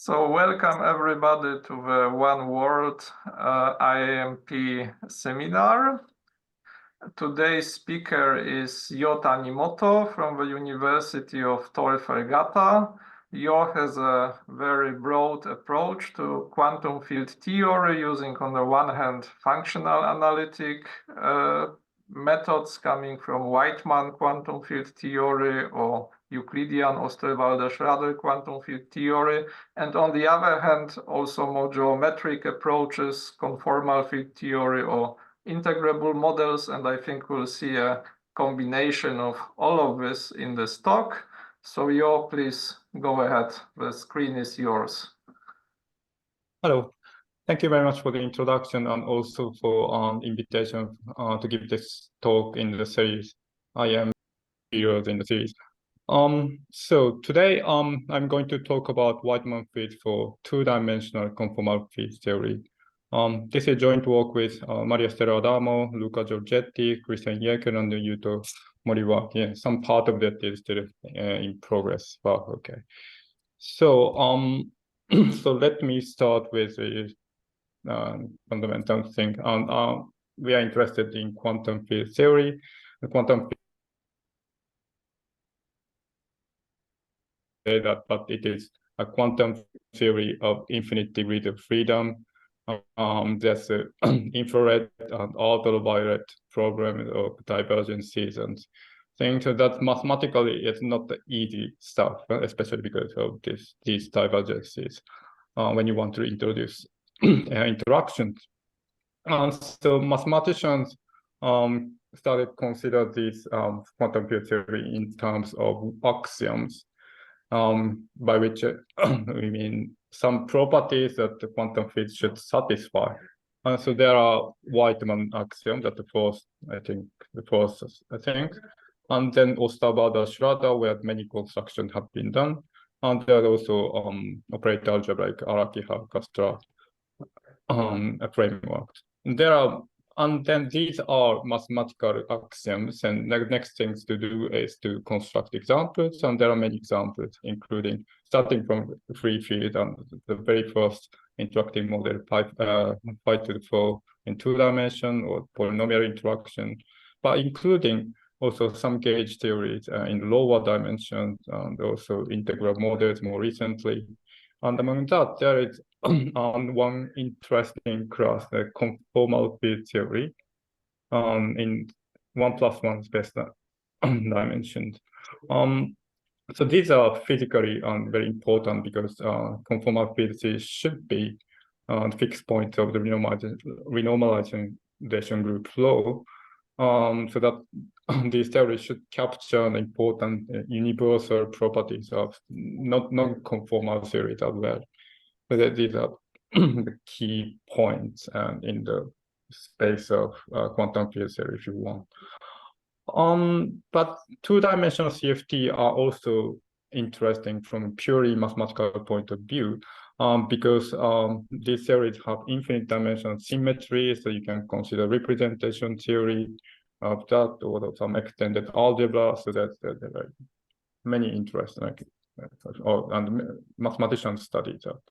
So welcome everybody to the One World IAMP seminar. Today's speaker is Yoh Tanimoto from the University of Tor Vergata. Yoh has a very broad approach to quantum field theory using, on the one hand, functional analytic methods coming from Wightman quantum field theory or Euclidean Osterwalder-Schrader quantum field theory, and on the other hand, also more geometric approaches, conformal field theory or integrable models, and I think we'll see a combination of all of this in this talk. So Yoh, please go ahead. The screen is yours. Hello. Thank you very much for the introduction and also for invitation to give this talk in the series. I am here in the series. So today I'm going to talk about Wightman field for two-dimensional conformal field theory. This is joint work with Maria Stella Adamo, Luca Giorgetti, Christian Jäkel, and Yuto Moriwaki. Some part of that is still in progress. Well, okay. So so let me start with the fundamental thing. We are interested in quantum field theory. The quantum field that, but it is a quantum theory of infinite degrees of freedom. There's an infrared and ultraviolet problem of divergences and things. So that mathematically it's not the easy stuff, especially because of these divergences when you want to introduce interactions. So mathematicians started to consider this quantum field theory in terms of axioms, by which we mean some properties that the quantum field should satisfy. So there are Wightman axioms that the first thing, and then Osterwalder-Schrader, where many constructions have been done, and there are also operator algebra like Araki-Castra frameworks. And then these are mathematical axioms, and the next things to do is to construct examples, and there are many examples, including starting from free field and the very first interacting model, pi to the 4 in 2 dimension or polynomial interaction, but including also some gauge theories in lower dimensions and also integral models more recently. And among that, there is one interesting class, the conformal field theory, in 1+1 space dimensions. So these are physically very important because conformal field theory should be fixed points of the renormalization group flow, so that these theories should capture the important universal properties of non-conformal theories as well. So these are the key points in the space of quantum field theory, if you want. But two-dimensional CFT are also interesting from a purely mathematical point of view, because these theories have infinite dimensional symmetry, so you can consider representation theory of that or some extended algebra, so that there are many interests, and mathematicians study that.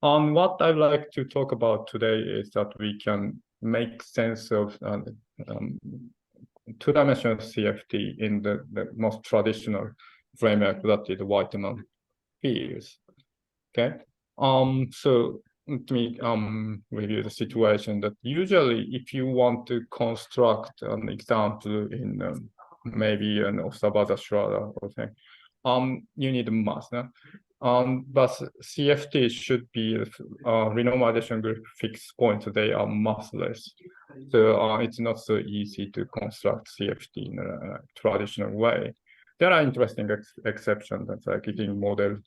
What I'd like to talk about today is that we can make sense of two-dimensional CFT in the most traditional framework, that is Wightman fields. Okay. So let me review the situation that usually if you want to construct an example in maybe an Osterwalder-Schrader or thing, you need math. But CFT should be renormalization group fixed points, so they are massless. So it's not so easy to construct CFT in a traditional way. There are interesting exceptions, that's like getting model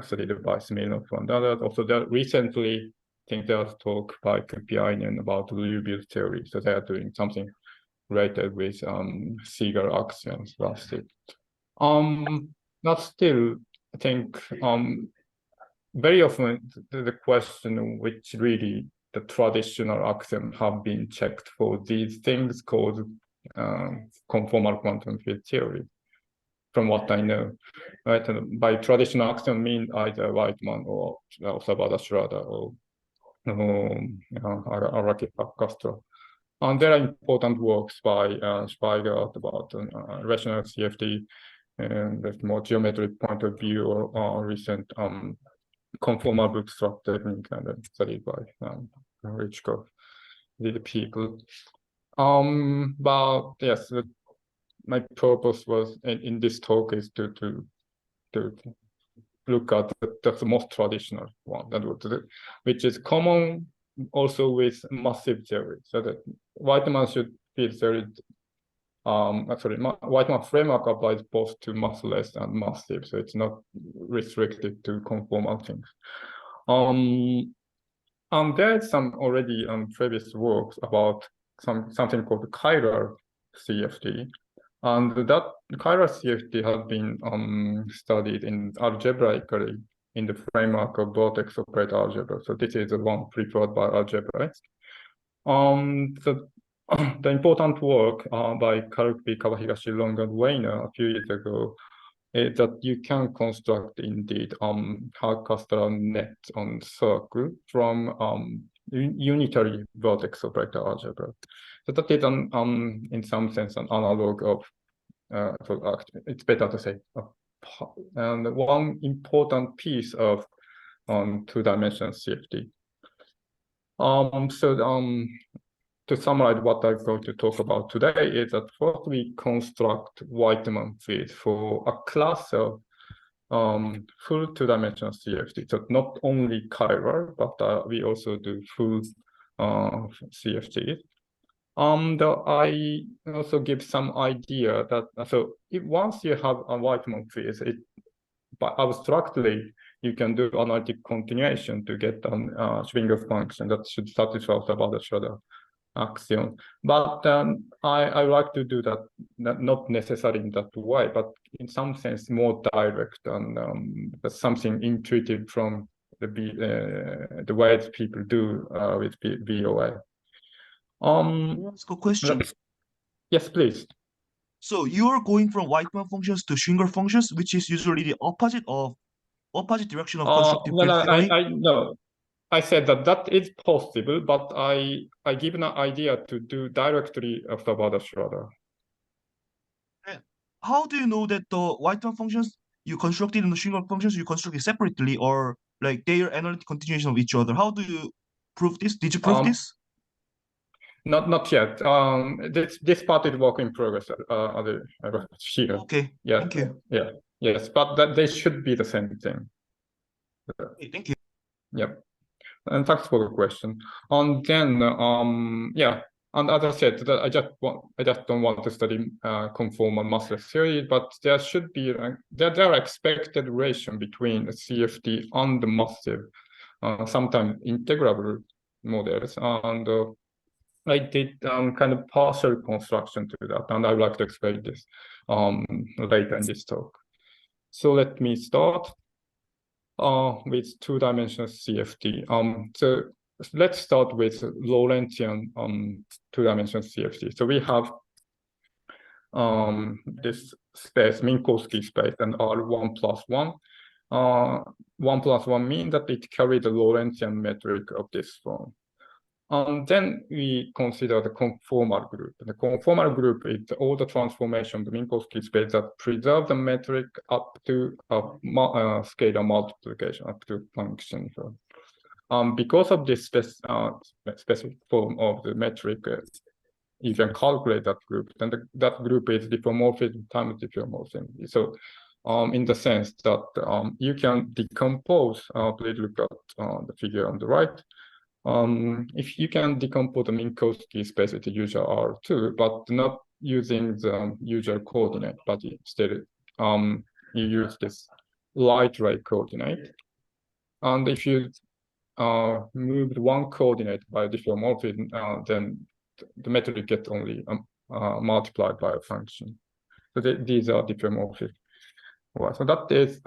studied by Smirnov and others. Also, there recently, I think there's talk by Kupiainen about Liouville theory. So they are doing something related with Seeger axioms last year. But still, I think very often the question which really the traditional axioms have been checked for these things called conformal quantum field theory. from what I know, right? And by traditional axiom mean either Wightman or Osterwalder-Schrader or Araki Castro. And there are important works by Schwinger about rational CFD and with more geometric point of view, or recent conformal bootstrap technique and studied by Richkov, the people. But yes, my purpose was in this talk is to look at the most traditional one, which is common also with massive theory. So that Wightman should be theory. Wightman framework applies both to massless and massive, so it's not restricted to conformal things. And there's some already previous works about something called chiral CFD, and that chiral CFD has been studied in algebraically in the framework of vertex operator algebra. So this is the one preferred by algebraists. The important work by Karupi, Kawahigashi, Long, and Weiner a few years ago is that you can construct indeed Hard-Castral net on circle from unitary vertex operator algebra. So that is in some sense an analog of it's better to say and one important piece of two-dimensional CFD. To summarize what I'm going to talk about today is that first we construct Wightman fields for a class of full two-dimensional CFD. So not only chiral, but we also do full CFD. I also give some idea that once you have a Wightman field, but abstractly you can do analytic continuation to get a Schwinger function that should satisfy the Osterwalder-Schrader axiom. But I like to do that, not necessarily in that way, but in some sense more direct and something intuitive from the way people do with VOA. Ask a question. Yes, please. So you are going from Wightman functions to Schwinger functions, which is usually the opposite direction of constructive field theory. No. I said that is possible, but I give an idea to do directly of the Osterwalder-Schrader. How do you know that the Wightman functions you constructed and the Schwinger functions you constructed separately, or like they are analytic continuation of each other? How do you prove this? Did you prove this? Not yet. This part is work in progress. Here. Okay. Yeah. Thank you. Yeah. Yes, but they should be the same thing. Okay, thank you. Yep. And thanks for the question. And then, and as I said, I just don't want to study conformal massless theory, but there should be there are expected relation between the CFD and the massive, sometimes integrable models, and I did kind of partial construction to that, and I would like to explain this later in this talk. So let me start with two-dimensional CFD. So let's start with Lorentzian two-dimensional CFD. So we have this space, Minkowski space, and R1 plus 1. 1 plus 1 means that it carries the Lorentzian metric of this form. Then we consider the conformal group. The conformal group is all the transformation of the Minkowski space that preserve the metric up to scalar multiplication, up to function. So, because of this specific form of the metric, you can calculate that group. Then that group is diffeomorphism times diffeomorphism. So, in the sense that you can decompose, please look at the figure on the right. If you can decompose the Minkowski space with the usual R2, but not using the usual coordinate, but instead you use this light ray coordinate. And if you moved one coordinate by diffeomorphism, then the metric gets only multiplied by a function. So these are diffeomorphism. Well, so that is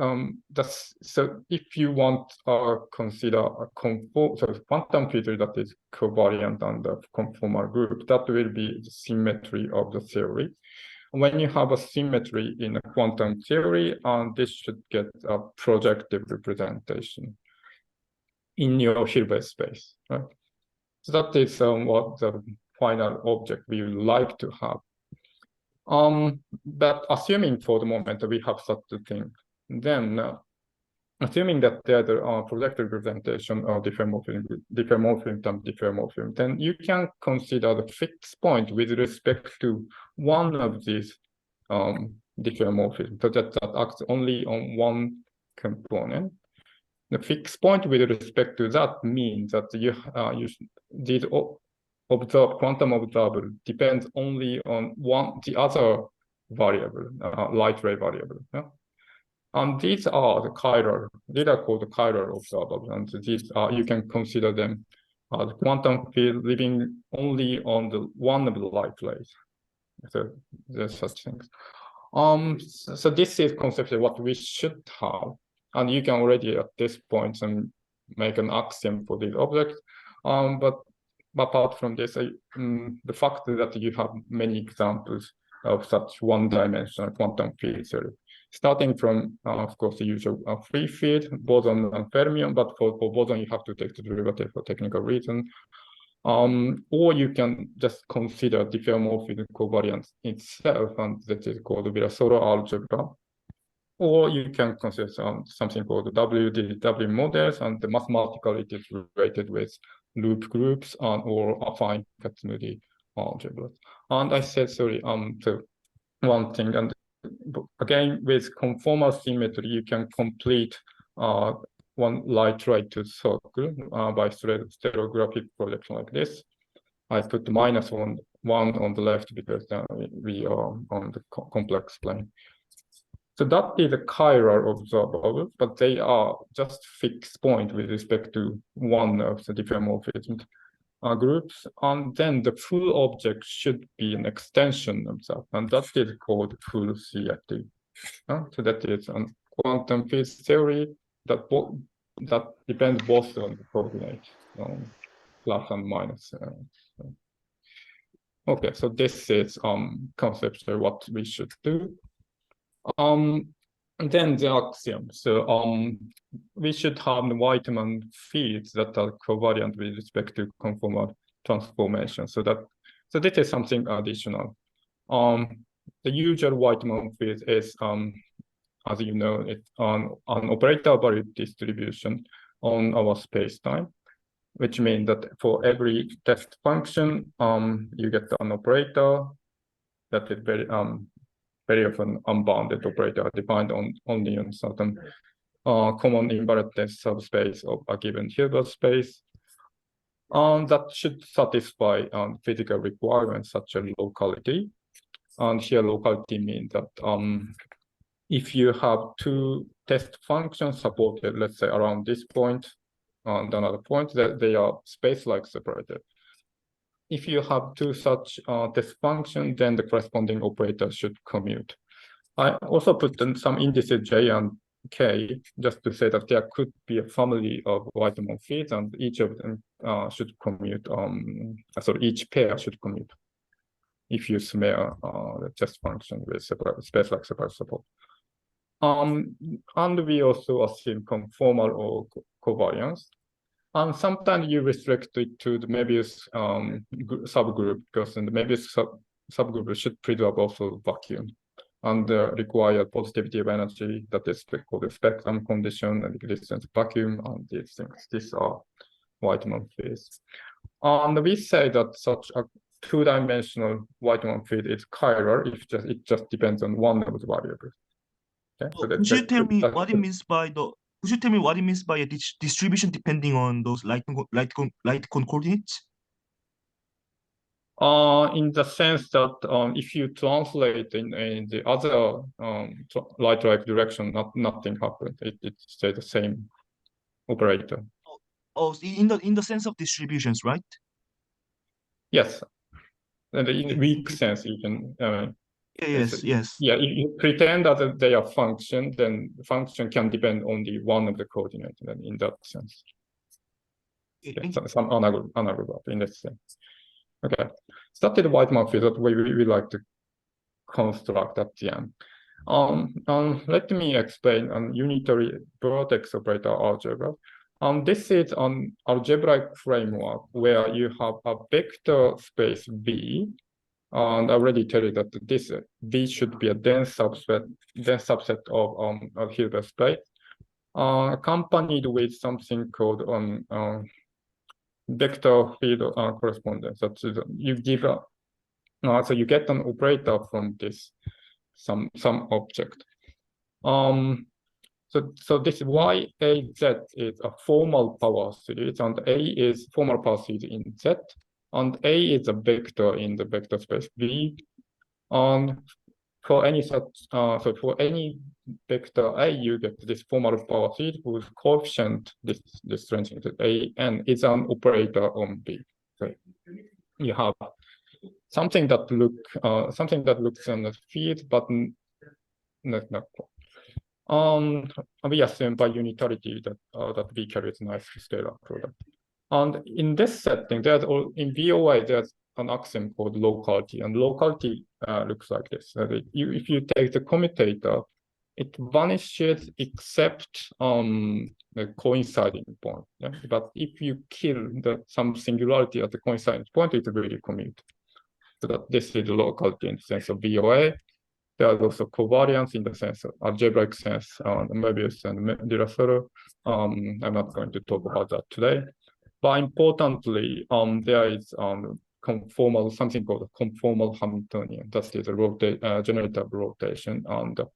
so if you want to consider a quantum feature that is covariant on the conformal group, that will be the symmetry of the theory. when you have a symmetry in a quantum theory, this should get a projective representation in your Hilbert space, right? So that is what the final object we would like to have. But assuming for the moment we have such a thing, then assuming that there are projective representation of diffeomorphism, then you can consider the fixed point with respect to one of these diffeomorphisms, so that acts only on one component. The fixed point with respect to that means that these quantum observable depends only on the other variable, light ray variable. Yeah? And these are the chiral. These are called the chiral observables, and these you can consider them as quantum field living only on the one of the light rays. So there's such things. So this is conceptually what we should have, and you can already at this point make an axiom for these objects. But apart from this, the fact that you have many examples of such one-dimensional quantum field theory, starting from, of course, the usual free field, boson and fermion, but for boson you have to take the derivative for technical reasons. Or you can just consider diffeomorphism covariance itself, and that is called Virasoro algebra. Or you can consider something called the WDW models, and mathematically it is related with loop groups or affine Katsumudi algebras. And I said, sorry, so one thing, and again, with conformal symmetry, you can complete one light ray to circle by stereographic projection like this. I put -1 on the left because we are on the complex plane. So that is a chiral observable, but they are just fixed point with respect to one of the diffeomorphism groups. And then the full object should be an extension of that, and that is called full CFT. So that is a quantum field theory that depends both on the coordinates, plus and minus. Okay, so this is conceptually what we should do. And then the axiom. So we should have the Wightman fields that are covariant with respect to conformal transformation. So this is something additional. The usual Wightman field is, as you know, it's an operator value distribution on our spacetime, which means that for every test function, you get an operator that is very often unbounded operator defined only on certain common invariant subspace of a given Hilbert space. That should satisfy physical requirements such as locality. And here locality means that if you have two test functions supported, let's say around this point and another point, that they are space-like separated. If you have two such test functions, then the corresponding operator should commute. I also put in some indices J and K just to say that there could be a family of Wightman fields, and each of them should commute. Each pair should commute if you smear the test function with space-like separate support. And we also assume conformal or covariance. And sometimes you restrict it to the Möbius subgroup, because the Möbius subgroup should preserve also vacuum and require positivity of energy that is called the spectrum condition and existence of vacuum and these things. These are Wightman fields. And we say that such a two-dimensional Wightman field is chiral if it just depends on one of the variables. Okay? So could you tell me what it means by a distribution depending on those light coordinates? In the sense that if you translate in the other light-like direction, nothing happens. It stays the same operator. Oh, in the sense of distributions, right? Yes. And in weak sense, you can. Yes. Yeah, if you pretend that they are function, then the function can depend on the one of the coordinates. Then in that sense, some analog in that sense. Okay, started Wightman field that we like to construct at the end. Let me explain unitary vertex operator algebra. This is an algebraic framework where you have a vector space V, and I already tell you that this V should be a dense subset of a Hilbert space, accompanied with something called vector field correspondence. That is, you give a so you get an operator from this some object. So this YAZ is a formal power series, and A is formal power series in Z, and A is a vector in the vector space V. And for any such, so for any vector A, you get this formal power series whose coefficient, this strength A n is an operator on B. So you have something that looks in the field, but not. We assume by unitarity that V carries nice scalar product. And in this setting, in VOA, there's an axiom called locality, and locality looks like this. If you take the commutator, it vanishes except the coinciding point. Yeah? But if you kill some singularity at the coinciding point, it will commute. So that this is locality in the sense of VOA. There are also covariance in the sense of algebraic sense, Möbius and Dirac. I'm not going to talk about that today. But importantly, there is conformal, something called conformal Hamiltonian. That is a generative rotation. And the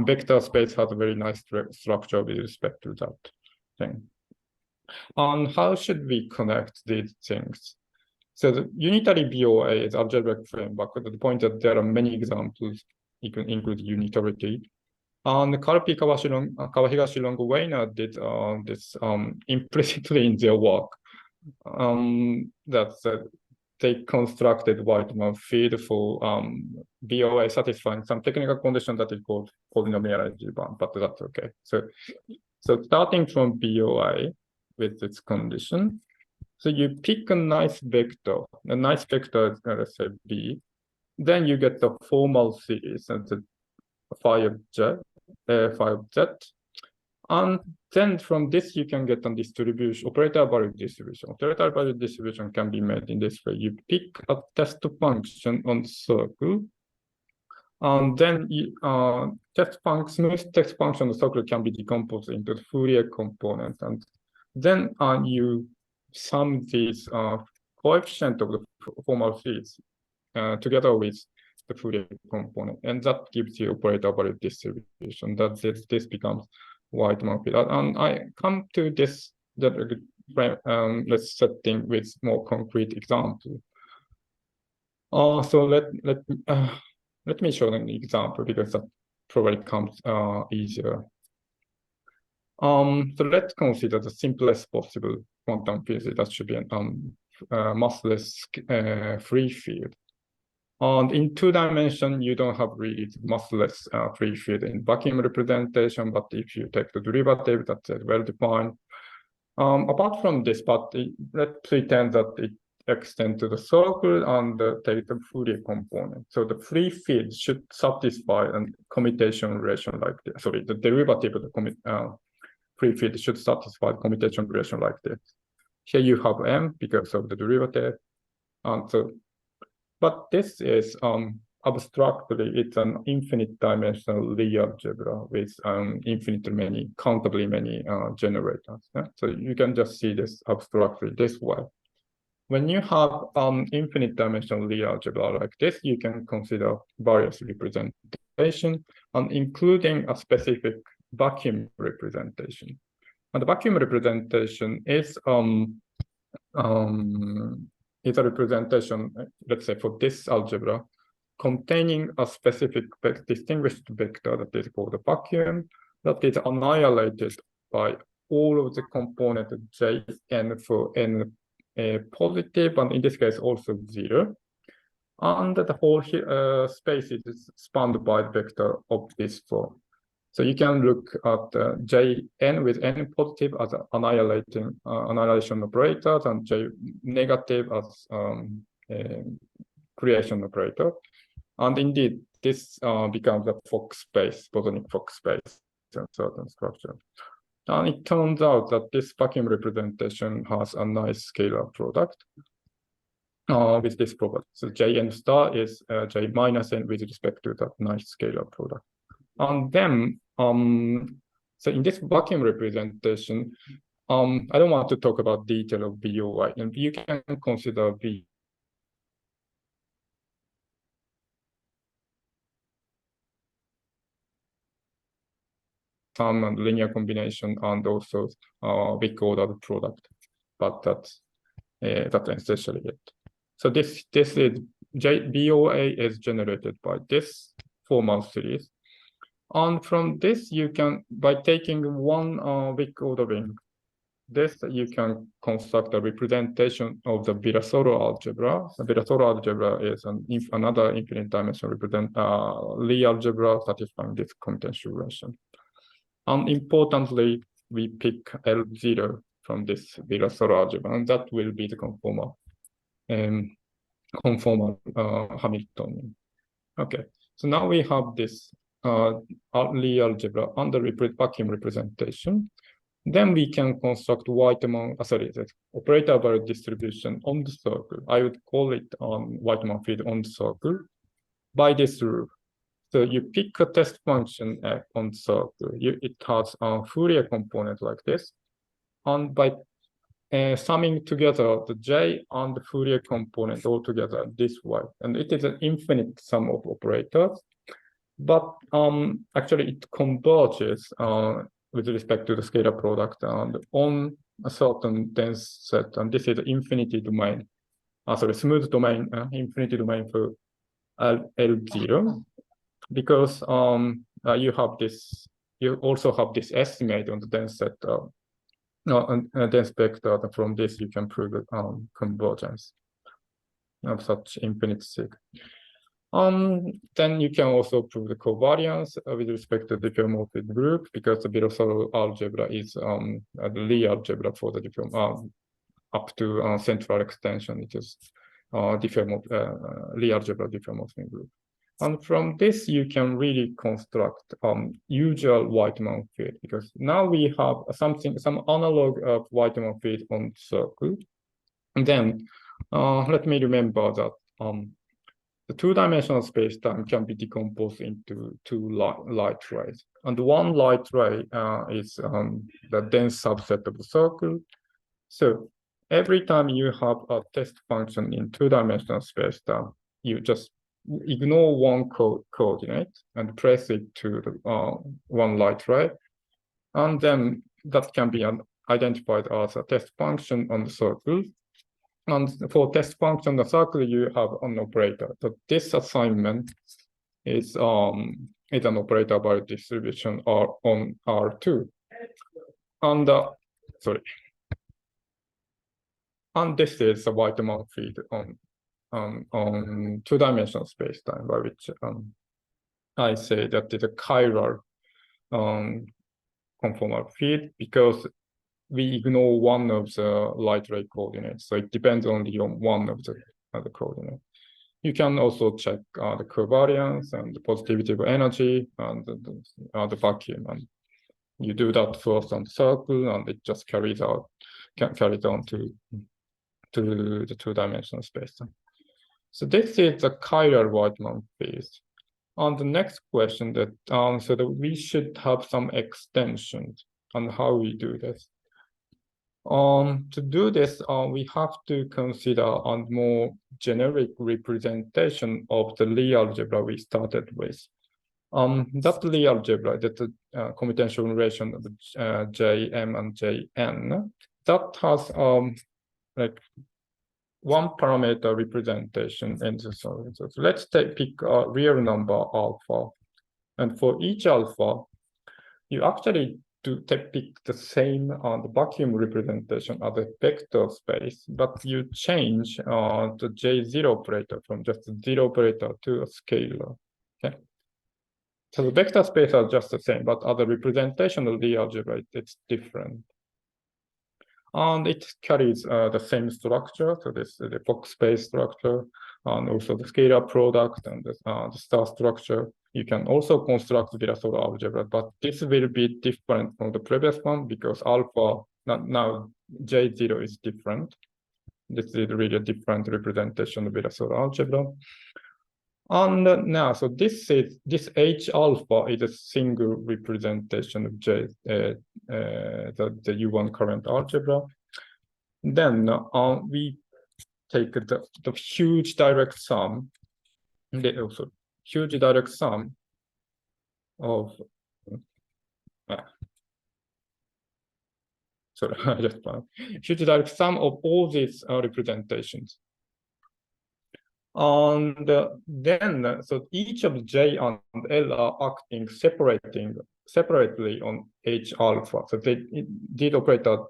vector space has a very nice structure with respect to that thing. And how should we connect these things? So the unitary BOA is algebraic framework, but the point that there are many examples, you can include unitarity. And Karpi, Kawahigashi, Longo, Weiner did this implicitly in their work. They constructed Wightman field for BOA satisfying some technical condition that is called polynomiality bound, but that's okay. So starting from BOA with this condition, so you pick a nice vector. A nice vector is, let's say, B. Then you get the formal series and the phi of Z. And then from this, you can get a distribution, operator value distribution. Operator value distribution can be made in this way. You pick a test function on the circle, and then smooth test function on the circle can be decomposed into the Fourier component. And then you sum these coefficient of the formal series together with the Fourier component, and that gives you operator value distribution. That's it. This becomes Wightman field. And I come to this let's setting with more concrete example. So let me show an example because that probably comes easier. So let's consider the simplest possible quantum field. That should be a massless free field. And in 2 dimensions, you don't have really massless free field in vacuum representation, but if you take the derivative, that's well defined. Apart from this, but let's pretend that it extends to the circle and take the Fourier component. So the free field should satisfy a commutation relation like this. Sorry, the derivative of the free field should satisfy the commutation relation like this. Here you have M because of the derivative. And so, but this is abstractly, it's an infinite dimensional Lie algebra with countably many generators. Yeah? So you can just see this abstractly this way. When you have infinite dimensional Lie algebra like this, you can consider various representation, and including a specific vacuum representation. And the vacuum representation is a representation, let's say, for this algebra, containing a specific distinguished vector that is called a vacuum, that is annihilated by all of the component Jn for n positive, and in this case also 0. And the whole space is spanned by the vector of this form. So you can look at Jn with n positive as annihilation operators, and J negative as creation operator. And indeed, this becomes a Fock space, bosonic Fock space in certain structure. And it turns out that this vacuum representation has a nice scalar product with this property. So Jn star is J minus n with respect to that nice scalar product. And then, so in this vacuum representation, I don't want to talk about detail of BOI, and you can consider B sum and linear combination and also big ordered product, but that's essentially it. So this is BOA is generated by this formal series, and from this you can, by taking one big ordering, this you can construct a representation of the Virasoro algebra. The Virasoro algebra is another infinite dimension Lie algebra satisfying this commutative relation. And importantly, we pick L0 from this Virasoro algebra, and that will be the conformal Hamiltonian. Okay, so now we have this Lie algebra under vacuum representation. Then we can construct Wightman, the operator variable distribution on the circle. I would call it Wightman field on the circle by this rule. So you pick a test function f on the circle. It has a Fourier component like this. And by summing together the J and the Fourier component all together this way. And it is an infinite sum of operators. But actually it converges with respect to the scalar product and on a certain dense set, and this is infinity domain, smooth domain, infinity domain for L0, because you have this, you also have this estimate on the dense set, dense vector. From this you can prove convergence of such infinite sig. Then you can also prove the covariance with respect to the diffeomorphic group, because the Virasoro algebra is the Lie algebra for the up to central extension. It is Lie algebra diffeomorphic group. And from this, you can really construct usual Wightman field, because now we have some analog of Wightman field on the circle. And then let me remember that the two-dimensional spacetime can be decomposed into two light rays. And one light ray is the dense subset of the circle. So every time you have a test function in two-dimensional spacetime, you just ignore one coordinate and press it to the one light ray. And then that can be identified as a test function on the circle. And for test function on the circle, you have an operator. So this assignment is an operator by distribution on R2. And and this is a Wightman field on two-dimensional spacetime, by which I say that it's a chiral conformal field, because we ignore one of the light ray coordinates. So it depends only on one of the coordinates. You can also check the covariance and the positivity of energy and the vacuum. And you do that first on the circle, and it just carries on to the two-dimensional spacetime. So this is the chiral Wightman field. On the next question, that so that we should have some extensions on how we do this. To do this, we have to consider a more generic representation of the Lie algebra we started with. That Lie algebra, that the commutational relation of Jm and Jn, that has like one parameter representation in the solid. So let's pick a real number alpha, and for each alpha, you actually to pick the same the vacuum representation as a vector space, but you change the J0 operator from just a zero operator to a scalar. Okay. So the vector space are just the same, but other representation of the algebra, it's different. And it carries the same structure. So this the box space structure, and also the scalar product and the star structure. You can also construct Virasoro algebra, but this will be different from the previous one because alpha now J0 is different. This is really a different representation of Virasoro algebra. And now, so this H alpha is a single representation of J, the U1 current algebra. Then we take the huge direct sum, also huge direct sum of, sorry, I just found huge direct sum of all these representations. And then, so each of J and L are acting separately on H alpha. So these operators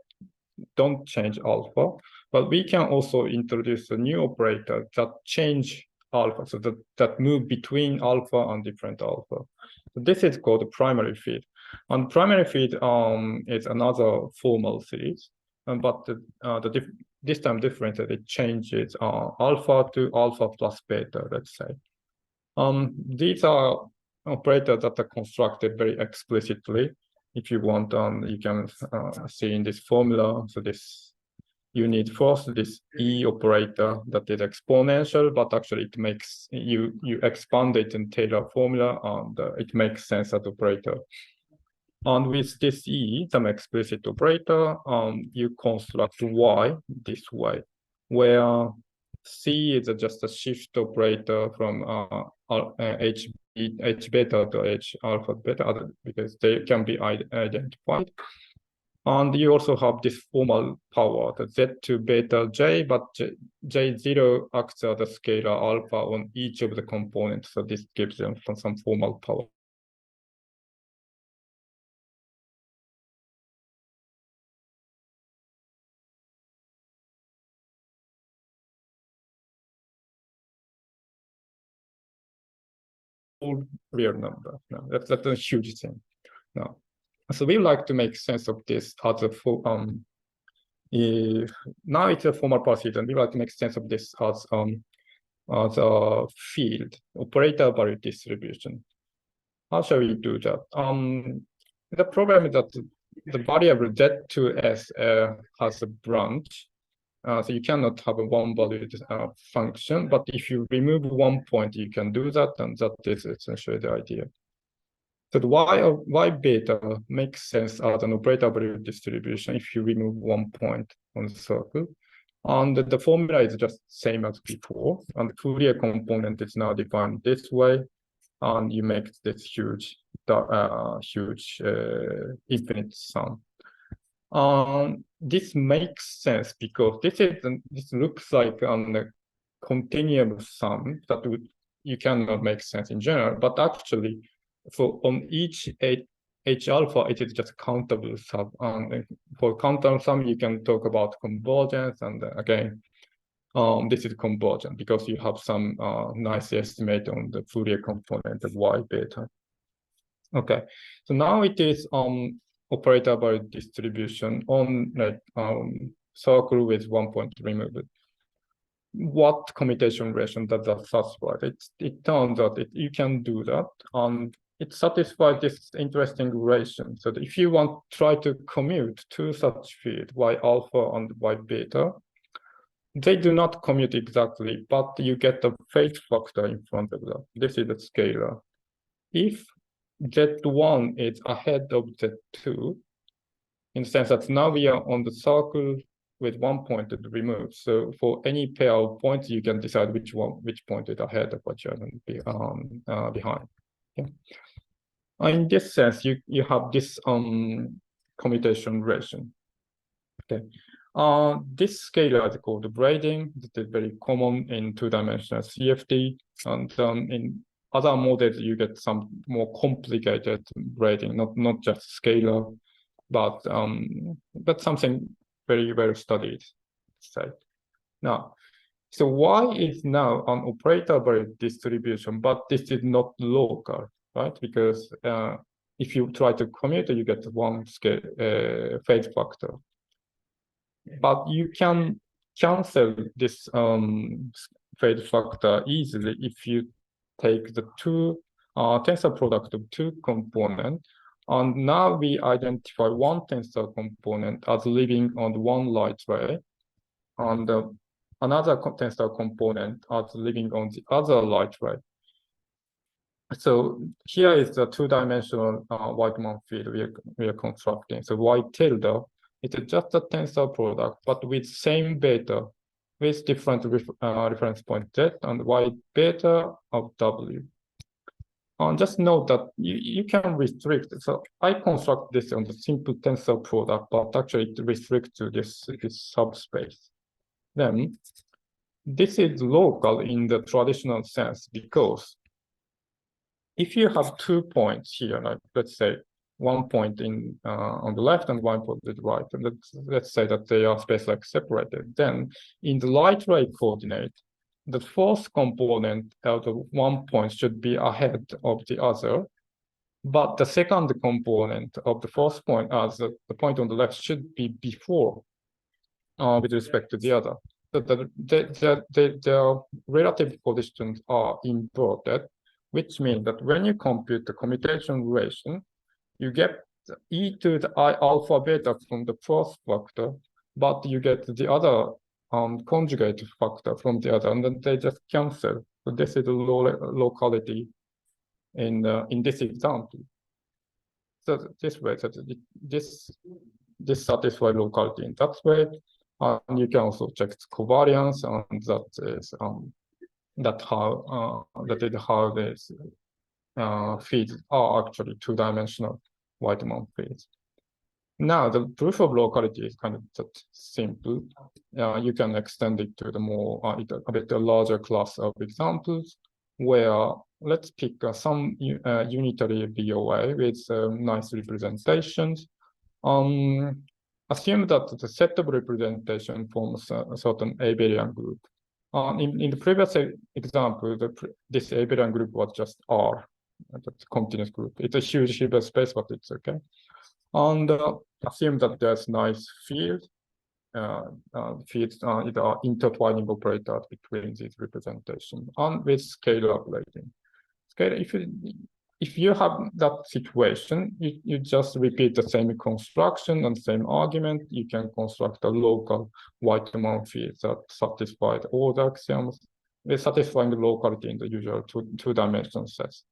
don't change alpha, but we can also introduce a new operator that change alpha, so that move between alpha and different alpha. So this is called the primary feed. And primary feed is another formal series, but this time different, it changes alpha to alpha plus beta, let's say. These are operators that are constructed very explicitly. If you want, you can see in this formula. So this, you need first this E operator that is exponential, but actually it makes, you expand it in Taylor formula and it makes sense as operator. And with this E, some explicit operator, you construct Y this way, where C is just a shift operator from H beta to H alpha beta, because they can be identified. And you also have this formal power, the Z to beta J, but J0 acts as a scalar alpha on each of the components. So this gives them some formal power. Real number. No, that's a huge thing. No. So we like to make sense of this as a full now it's a formal procedure, and we like to make sense of this as a field, operator value distribution. How shall we do that? The problem is that the variable Z2S has a branch. So you cannot have a one-valued function, but if you remove one point, you can do that, and that is essentially the idea. So the Y beta makes sense as an operator value distribution if you remove one point on the circle. And the formula is just same as before, and the Fourier component is now defined this way, and you make this huge infinite sum. This makes sense because this looks like a continuous sum that you cannot make sense in general, but actually on each H alpha, it is just countable sum. For countable sum, you can talk about convergence, and again, this is convergent because you have some nice estimate on the Fourier component of Y beta. Okay, so now it is operator value distribution on circle with 1 point removed. What commutation relation does that satisfy? It turns out you can do that, and it satisfies this interesting relation. So that if you want to try to commute two such fields, Y alpha and Y beta, they do not commute exactly, but you get a phase factor in front of that. This is a scalar. If Z1 is ahead of Z2, in the sense that now we are on the circle with 1 point to remove. So for any pair of points, you can decide which point is ahead of what you're going to be behind. Okay. In this sense, you have this commutation relation. Okay. This scalar is called braiding. It is very common in two-dimensional CFD, and in other models, you get some more complicated braiding, not just scalar, but something very well studied. Say now, so Y is now an operator value distribution, but this is not local, right? Because if you try to commute, you get one scale phase factor. but you can cancel this fade factor easily if you take the two tensor product of two components. And now we identify one tensor component as living on one light ray, and another tensor component as living on the other light ray. So here is the two-dimensional Wightman field we are constructing. So Y tilde, it's just a tensor product, but with same beta, with different reference point Z and Y beta of W. Just note that you can restrict. So I construct this on the simple tensor product, but actually it restricts to this subspace. Then this is local in the traditional sense, because if you have 2 points here, like let's say 1 point in on the left and 1 point on the right, and let's say that they are space-like separated, then in the light ray coordinate, the fourth component out of 1 point should be ahead of the other, but the second component of the fourth point, as the point on the left, should be before with respect to the other. So their relative positions are inverted, which means that when you compute the commutation relation, you get e to the I alpha beta from the first factor, but you get the other conjugate factor from the other, and then they just cancel. So this is a locality in this example. So this way, so this satisfies locality in that way, and you can also check its covariance, and that is how these feeds are actually two-dimensional Wightman feeds. Now, the proof of locality is kind of that simple. You can extend it to the more, a bit larger class of examples, where let's pick some unitary BOA with nice representations. Assume that the set of representation forms a certain abelian group. In the previous example, this abelian group was just R, that's a continuous group. It's a huge Hilbert space, but it's okay. And assume that there's nice fields either intertwining operators between these representations and with scalar updating. If you have that situation, you just repeat the same construction and same argument. You can construct a local Wightman field that satisfies all the axioms, with satisfying the locality in the usual two-dimensional sets.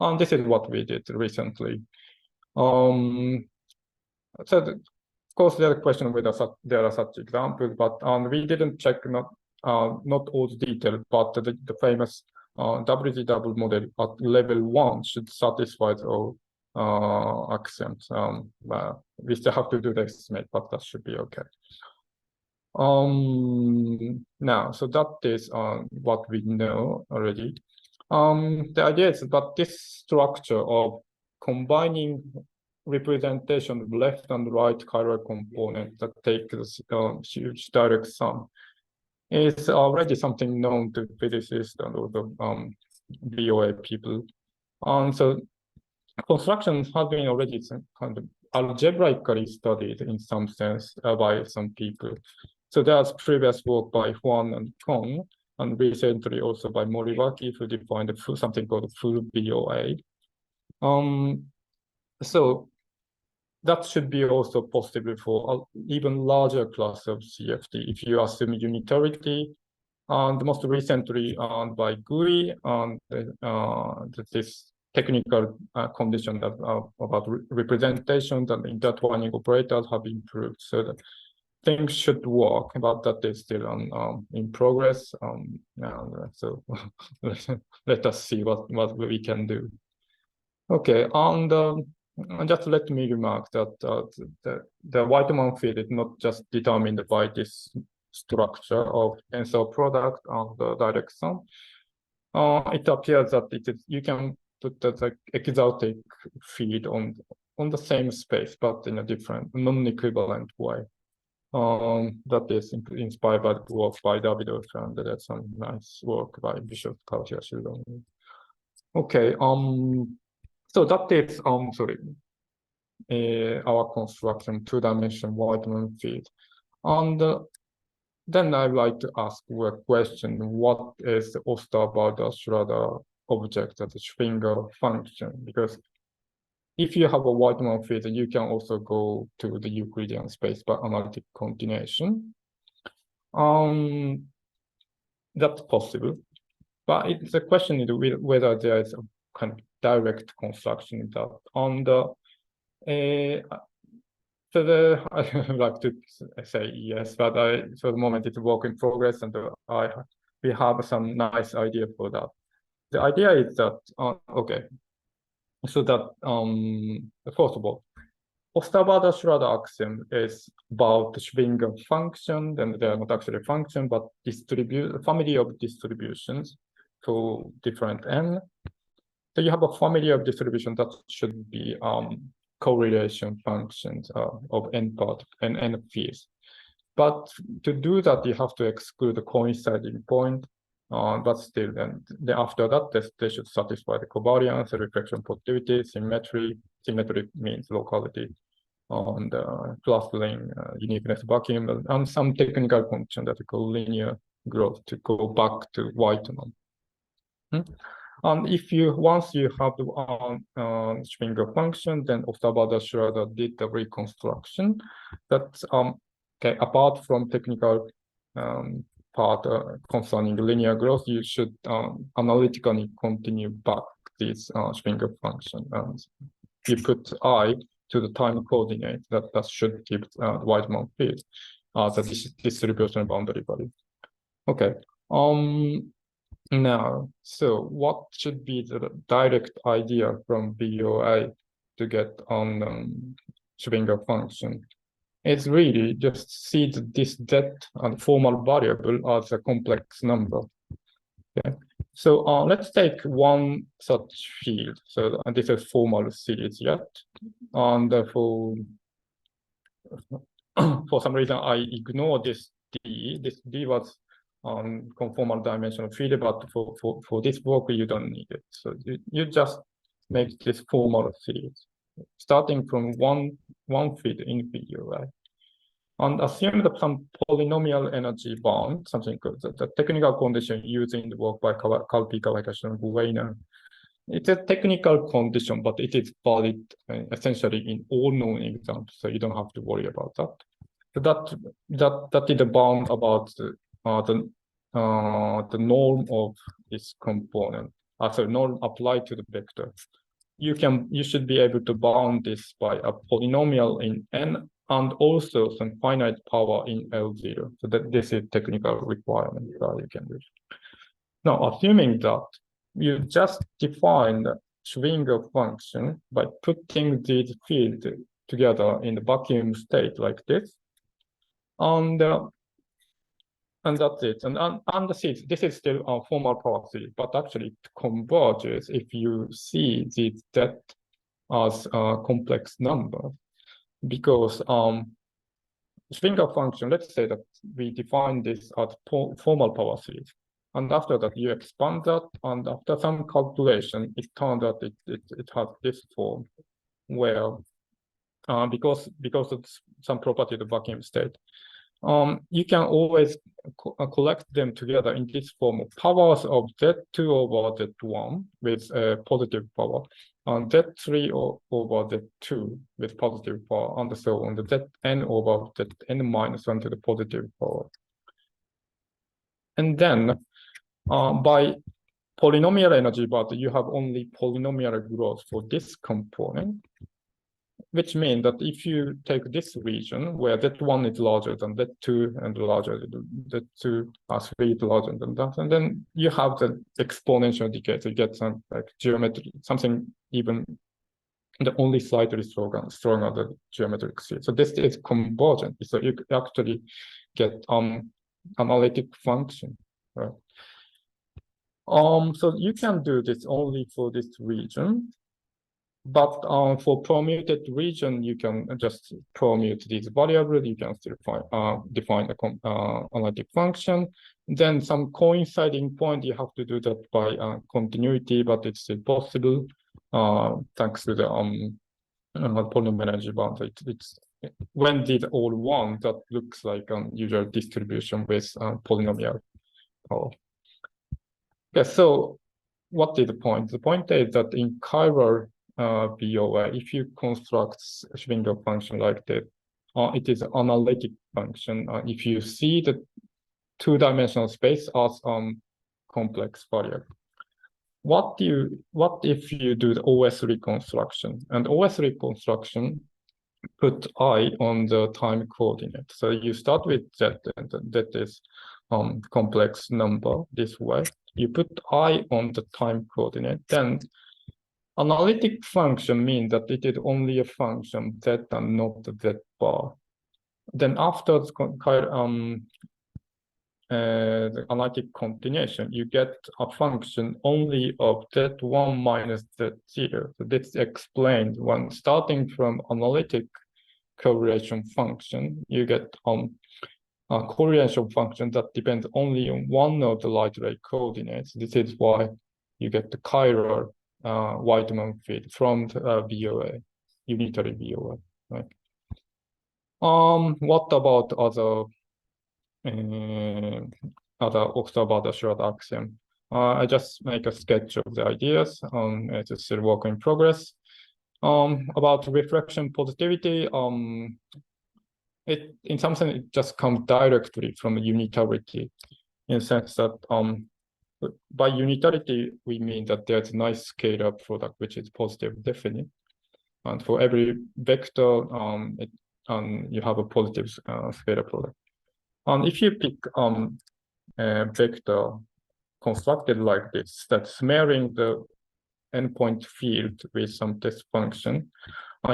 And this is what we did recently. So of course, there's a question whether there are such examples, but we didn't check not all the details, but the famous WG model at level 1 should satisfy all axioms. We still have to do the estimate, but that should be okay. Now, so that is what we know already. The idea is that this structure of combining representation of left and right chiral component that take this huge direct sum is already something known to physicists and also BOA people. So constructions have been already kind of algebraically studied in some sense by some people. So there's previous work by Huang and Kong, and recently also by Moriwaki, who defined something called full BOA. So that should be also possible for an even larger class of CFT if you assume unitarity. And most recently by GUI, and this technical condition that about representations and intertwining operators have improved, so that things should work, but that is still in progress. So let us see what we can do. Okay, and just let me remark that the Wightman field is not just determined by this structure of tensor product and the direct sum. It appears that you can put the exotic field on the same space, but in a different, non-equivalent way. That is inspired by the work by Davidoff, and there's some nice work by Bishop Kautiashi. Okay, so that is our construction two-dimensional Wightman field. And then I'd like to ask a question: what is the Osterwalder-Schrader object as a Schwinger function? Because if you have a Wightman field, you can also go to the Euclidean space by analytic continuation. That's possible, but the question is whether there is a kind of direct construction that on the so I would like to say yes, but for the moment it's a work in progress, and we have some nice idea for that. The idea is that okay, so that first of all, Osterwalder-Schrader axiom is about the Schwinger function, and they are not actually a function, but family of distributions for different n. So you have a family of distributions that should be correlation functions of n part and n fields. But to do that, you have to exclude the coinciding point. But still, then after that, they should satisfy the covariance, the reflection positivity, symmetry. Symmetry means locality, and clustering, uniqueness vacuum, and some technical function that we call linear growth to go back to Wightman. And once you have the Schwinger function, then Osterwalder-Schrader did the reconstruction. That's okay. Apart from technical part concerning linear growth, you should analytically continue back this Schwinger function. And you put I to the time coordinate that should give Wightman field the distribution boundary value. Okay. Now, so what should be the direct idea from BOA to get on Schwinger function? It's really just see this z and formal variable as a complex number. Okay. So let's take one such field. So this is formal series yet, and for some reason I ignore this d. This d was conformal dimensional field, but for this work you don't need it. So you just make this formal series, starting from one field in video, right? And assume that some polynomial energy bound, something called the technical condition used in the work by Kalpi, Kawakashi, and Wightman. It's a technical condition, but it is valid essentially in all known examples, so you don't have to worry about that. So that is the bound about the norm of this component. So norm applied to the vector. You should be able to bound this by a polynomial in n and also some finite power in L0. So that this is technical requirement that you can do. Now, assuming that you just define the Schwinger function by putting these fields together in the vacuum state like this, and that's it. And this is still a formal power series, but actually it converges if you see this z as a complex number. Because Schwinger function, let's say that we define this as formal power series. And after that, you expand that, and after some calculation, it turns out it has this form where, because of some property of the vacuum state, you can always collect them together in this form of powers of Z2 over Z1 with positive power, and Z3 over Z2 with positive power, and so on, the Zn over Zn minus 1 to the positive power. And then by polynomial energy, but you have only polynomial growth for this component, which means that if you take this region where Z1 is larger than Z2 and larger than Z2, Z3 is larger than that, and then you have the exponential decay, so you get some like geometry, something even the only slightly stronger than geometric series. So this is convergent, so you actually get analytic function, right? So you can do this only for this region. But for permuted region, you can just permute these variables. You can still define a analytic function. Then some coinciding point, you have to do that by continuity, but it's still possible thanks to the polynomial energy bound. It's when did all one, that looks like an usual distribution with polynomial. Yeah, so what is the point? The point is that in chiral BOA, if you construct Schwinger function like that, it is an analytic function. If you see the two-dimensional space as complex variable. What if you do the OS reconstruction? And OS reconstruction put I on the time coordinate. So you start with Z, and that is complex number this way. You put I on the time coordinate, then analytic function means that it is only a function Z and not the Z bar. Then after the analytic continuation, you get a function only of Z1 minus Z0. So this explained when starting from analytic correlation function, you get a correlation function that depends only on one of the light ray coordinates. This is why you get the chiral Wightman field from the BOA, unitary BOA. Right? What about other Osterwalder-Schrader axiom? I just make a sketch of the ideas. It's still work in progress. About reflection positivity, in some sense it just comes directly from unitarity, in the sense that by unitarity we mean that there's a nice scalar product which is positive definite, and for every vector you have a positive scalar product. And if you pick a vector constructed like this, that's smearing the endpoint field with some test function,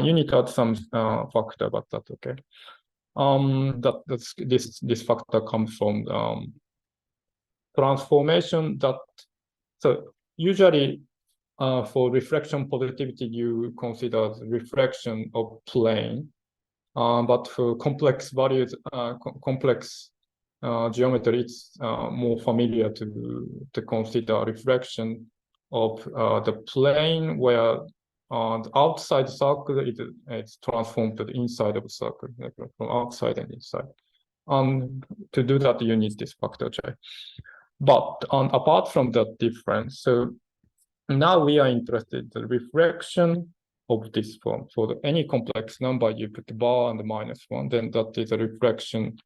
you need to add some factor, but that's okay. This factor comes from transformation. So usually for reflection positivity, you consider the reflection of plane. But for complex values, complex geometry, it's more familiar to consider reflection of the plane where the outside circle it's transformed to the inside of the circle, like from outside and inside. To do that, you need this factor J. But apart from that difference, so now we are interested in the reflection of this form. For any complex number, you put the bar and the -1, then that is a reflection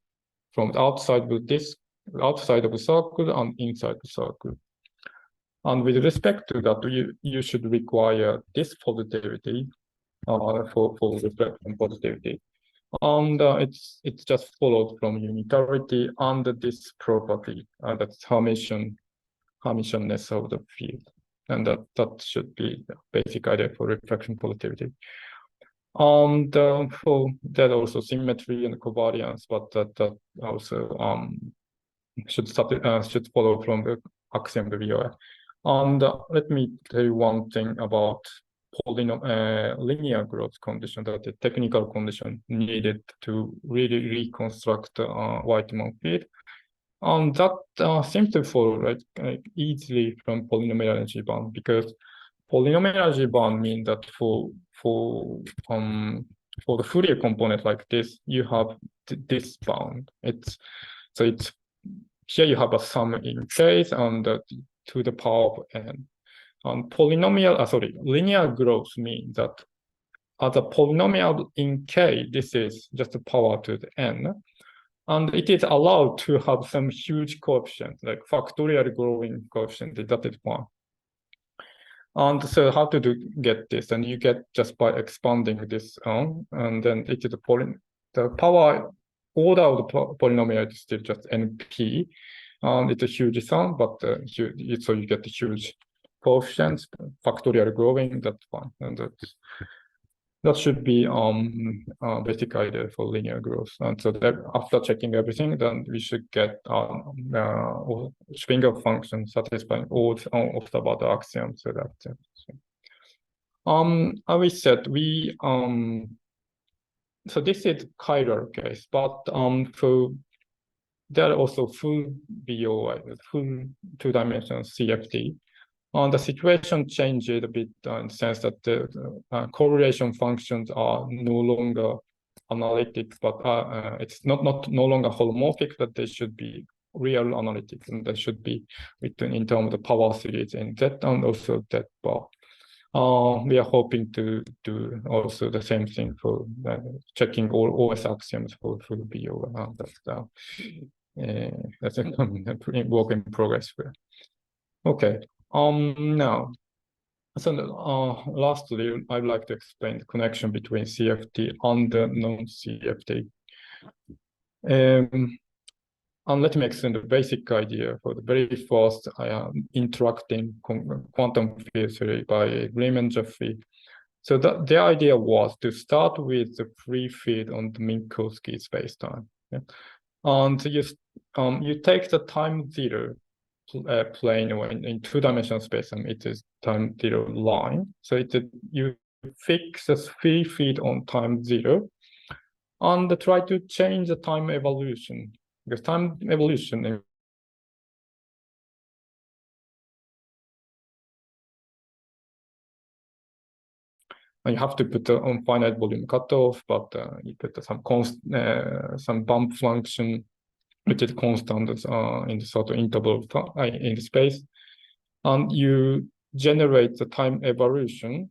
from the outside with this outside of the circle and inside the circle. And with respect to that, you should require this positivity for reflection positivity. And it's just followed from unitarity under this property, that's Hermitianness of the field. And that should be the basic idea for reflection positivity. And for that also symmetry and covariance, but that also should follow from the axiom of BOA. And let me tell you one thing about linear growth condition, that the technical condition needed to really reconstruct Wightman field. And that seems to follow like easily from polynomial energy bound, because polynomial energy bound means that for the Fourier component like this, you have this bound. It's here you have a sum in case and to the power of n. And linear growth means that as a polynomial in k, this is just the power to the n. And it is allowed to have some huge coefficient, like factorial growing coefficient, that is 1. And so how to get this? And you get just by expanding this and then it is the power order of the polynomial is still just np. And it's a huge sum, but so you get the huge coefficients, factorial growing, that's fine. And that should be basic idea for linear growth. And so that after checking everything, then we should get Schwinger function satisfying all of the axioms. So that's it. We said so this is chiral case, but for there are also full BOI, full two-dimensional CFT. The situation changed a bit in the sense that the correlation functions are no longer analytic, but it's no longer holomorphic, that they should be real analytics, and they should be written in terms of the power series in Z and also Z bar. We are hoping to do also the same thing for checking all OS axioms for BO. That's a work in progress. Okay. Now, so lastly, I'd like to explain the connection between CFT and the non-CFT. And let me explain the basic idea for the very first interacting quantum field theory by Grimm and Jeffrey. So the idea was to start with the free field on the Minkowski spacetime. Yeah? And you take the time zero plane in two-dimensional spacetime. It is time zero line. So you fix the free field on time zero and try to change the time evolution. Because time evolution and you have to put on finite volume cutoff, but you put some bump function, which is constant in the sort of interval in the space, and you generate the time evolution.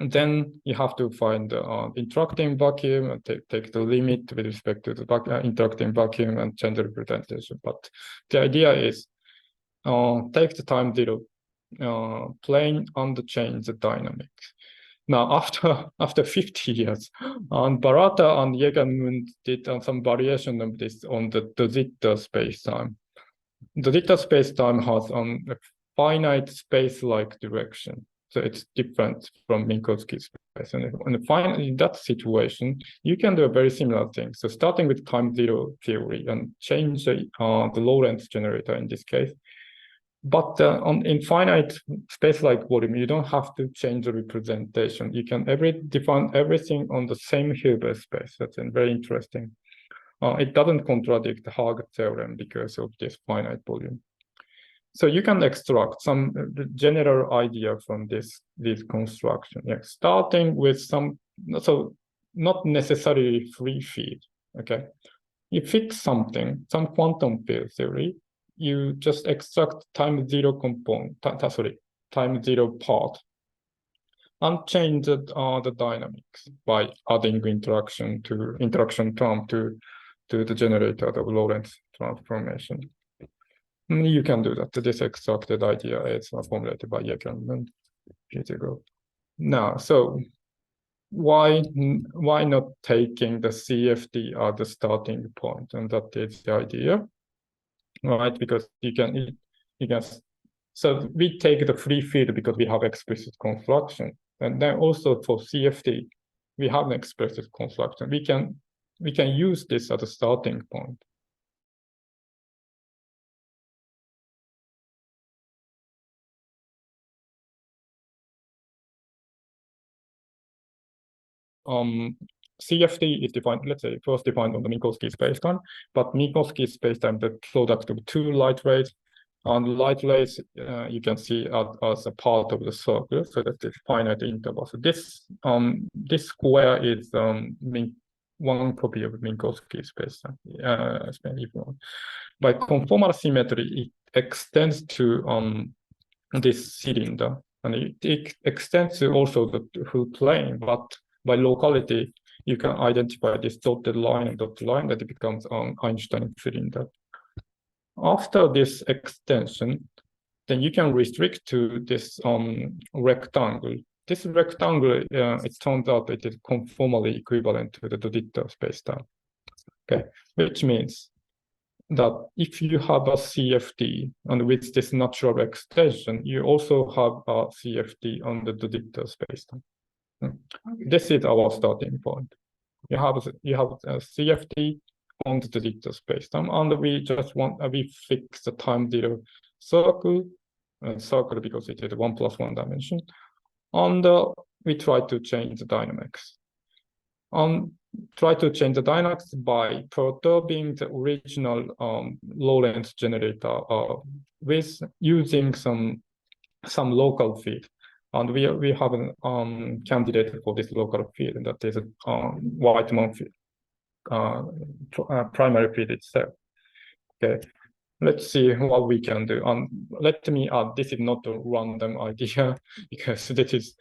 And then you have to find the interacting vacuum and take the limit with respect to the interacting vacuum and change the representation. But the idea is take the time zero plane and change the dynamics. Now, after 50 years, Barata and Jäkel did some variation of this on the zeta spacetime. The zeta spacetime has a finite space-like direction. So it's different from Minkowski space. And in that situation, you can do a very similar thing. So starting with time zero theory and change the Lorentz generator in this case. But in finite space-like volume, you don't have to change the representation. You can define everything on the same Hilbert space. That's very interesting. It doesn't contradict the Hague theorem because of this finite volume. So you can extract some general idea from this construction. Yeah, starting with so not necessarily free field. Okay, you fix something, some quantum field theory. You just extract time zero component, time zero part, and change the dynamics by adding interaction term to the generator of Lorentz transformation. You can do that. This extracted idea is formulated by Jäkel years ago. Now, so why not taking the CFT as the starting point? And that is the idea, right? Because you can. So we take the free field because we have explicit construction, and then also for CFT, we have an explicit construction. We can use this as a starting point. CFT is defined, let's say, first defined on the Minkowski spacetime, but Minkowski spacetime, the product of two light rays, and light rays you can see as a part of the circle, so that it's finite interval. So this square is one copy of Minkowski spacetime. By conformal symmetry, it extends to this cylinder, and it extends to also the full plane, but by locality, you can identify this dotted line that it becomes an Einstein cylinder. After this extension, then you can restrict to this rectangle. This rectangle, it turns out it is conformally equivalent to the Doditta spacetime. Okay, which means that if you have a CFT and with this natural extension, you also have a CFT on the Doditta spacetime. This is our starting point. You have a CFT on the Doditta spacetime, and we fix the time zero circle because it is 1 + 1 dimension, and we try to change the dynamics. Try to change the dynamics by perturbing the original Lorentz generator with using some local field. And we have a candidate for this local field, and that is a Wightman field, primary field itself. Okay, let's see what we can do. Let me add, this is not a random idea because this is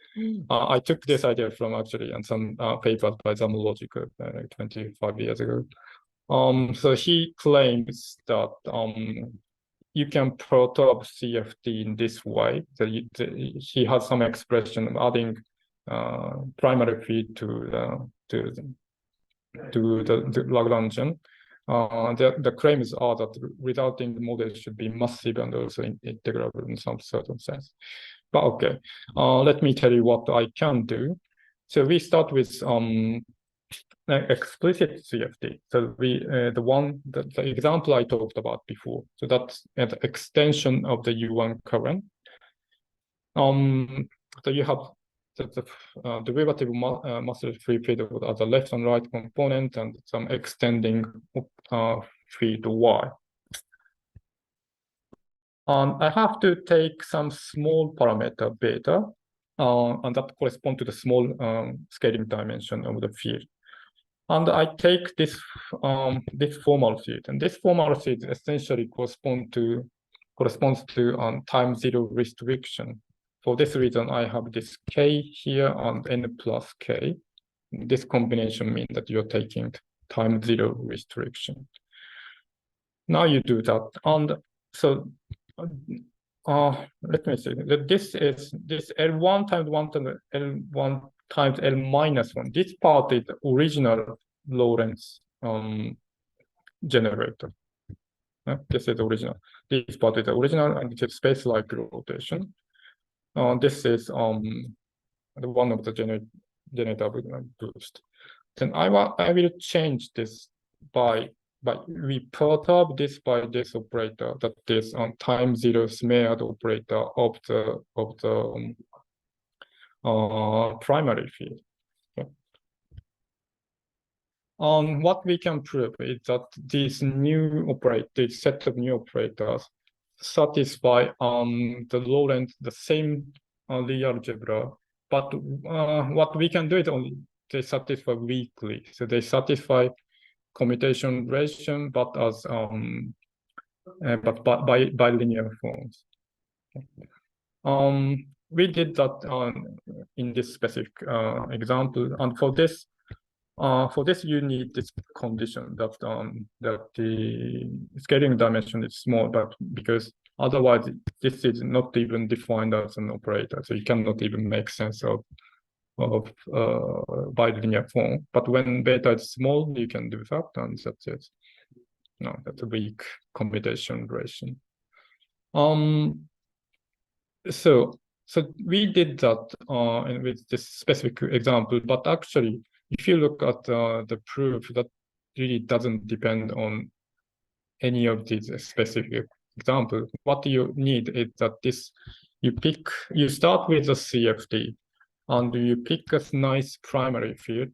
I took this idea from actually and some papers by Zamological 25 years ago. So he claims that you can perturb CFT in this way. So he has some expression of adding primary feed to the Lagrangian. The claims are that the resulting model should be massive and also integrable in some certain sense. But okay, let me tell you what I can do. So we start with explicit CFT. So the example I talked about before. So that's an extension of the U1 current. So you have the derivative massive free field as a left and right component and some extending field Y. I have to take some small parameter beta, and that corresponds to the small scaling dimension of the field. And I take this formal field, and this formal field essentially corresponds to time zero restriction. For this reason, I have this k here and n plus k. This combination means that you're taking time zero restriction. Now you do that, and so let me see. This is this L1 times 1 times L1 times L minus 1. This part is the original Lorentz generator. This is the original. This part is the original, and it is space-like rotation. This is the one of the generator boost. Then I will change this by we perturb this by this operator, that is time zero smeared operator of the primary field. Okay. What we can prove is that this set of new operators satisfy the Lorentz, the same Lie algebra, but what we can do is only they satisfy weakly. So they satisfy commutation relation, but as by linear forms. Okay. We did that in this specific example, and for this you need this condition that the scaling dimension is small, but because otherwise this is not even defined as an operator, so you cannot even make sense of bilinear form. But when beta is small, you can do that, and that's it. No, that's a weak commutation relation. So we did that with this specific example, but actually, if you look at the proof, that really doesn't depend on any of these specific examples. What you need is that you start with a CFT, and you pick a nice primary field.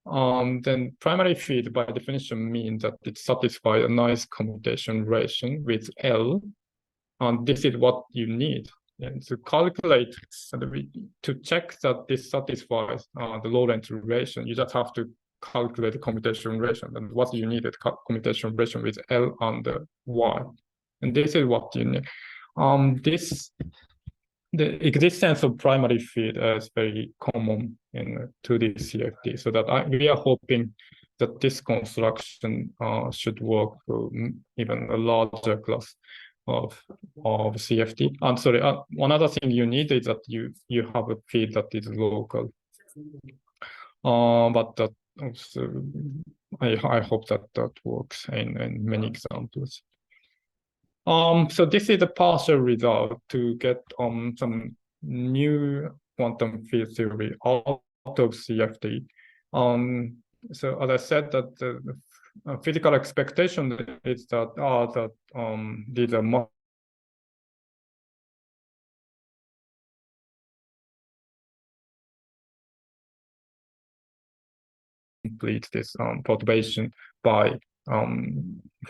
Then primary field by definition means that it satisfies a nice commutation relation with L, and this is what you need. And to calculate, to check that this satisfies the Lorentz relation, you just have to calculate the commutation relation. And what you need is commutation relation with L and Y. And this is what you need. The existence of primary field is very common in 2D CFT, so that we are hoping that this construction should work for even a larger class of CFT. And sorry, one other thing you need is that you have a field that is local. But that also, I hope that works in many examples. So this is a partial result to get some new quantum field theory out of CFT. So as I said, that the physical expectation is that these are complete this perturbation by